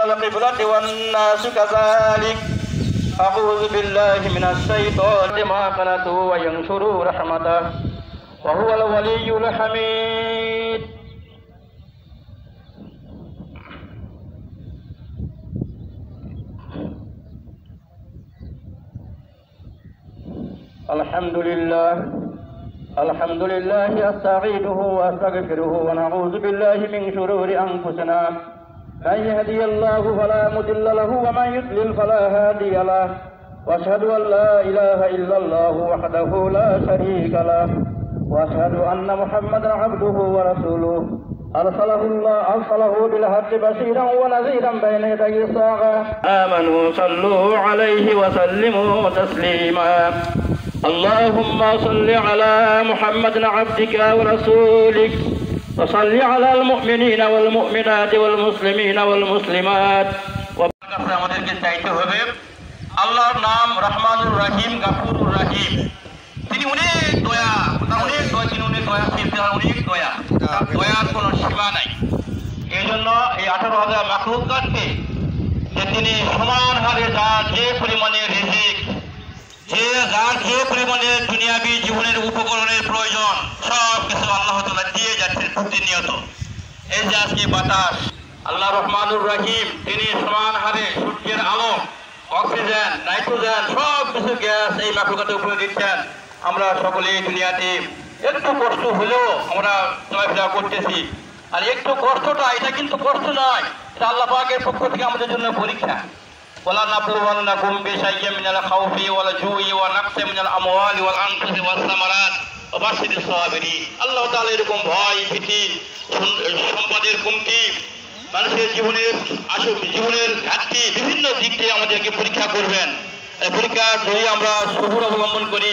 القبلة والناس كذلك أعوذ بالله من الشيطان ما قنطوا وينشروا رحمته وهو الولي الحميد الحمد لله أستعينه وأستغفره ونعوذ بالله من شرور أنفسنا من يهدي الله فلا مضل له ومن يضلل فلا هادي له وأشهد أن لا إله إلا الله وحده لا شريك له وأشهد أن محمدا عبده ورسوله أرسله بالحق بشيرا ونذيرا بين يدي الساعة آمنوا صلوا عليه وسلموا تسليما اللهم صل على محمد عبدك ورسولك وصل على المؤمنين والمؤمنات والمسلمين والمسلمات আমাদেরকে চাইতে হবে আল্লাহর নাম রহমানুর রহিম গফুরুর রহিম তিনি অনেক দয়া তিনি অনেক দয়াশীল অনেক দয়ার কোনো সীমা নাই এইজন্য এই 18,000 মাখলুকাতকে যে তিনি সমান হারে যে পরিমাণে রিজিক যে পরিমাণে দুনিয়াবী জীবনের উপকরণের প্রয়োজন সব কিছু আল্লাহ তাআলা দিয়ে যাচ্ছেন প্রতিনিয়ত। এই যে আজকে বাতাস আল্লাহ রহমানুর রহিম তিনি সমান হারে সূর্যের আলো অক্সিজেন নাইট্রোজেন সব কিছু গ্যাস এই মাখলুকাতের উপরে দিচ্ছেন। আমরা সকলে এই দুনিয়াতে একটু কষ্ট হলেও আমরা চলাফেরা করতেছি আর একটু কষ্টটা এটা কিন্তু কষ্ট নয়, এটা আল্লাহ পাকের পক্ষ থেকে আমাদের জন্য পরীক্ষা। ولنبلونكم بشيء من الخوف والجوع ونقص من الأموال والأنفس والثمرات وبشر الصابرين। আল্লাহ তাআলা এরকম ভয় ভীতি সম্পদের কমতি মানুষের জীবনের ঘাটতি বিভিন্ন দিক থেকে আমাদেরকে পরীক্ষা করবেন। পরীক্ষার যদি আমরা সবুর অবলম্বন করি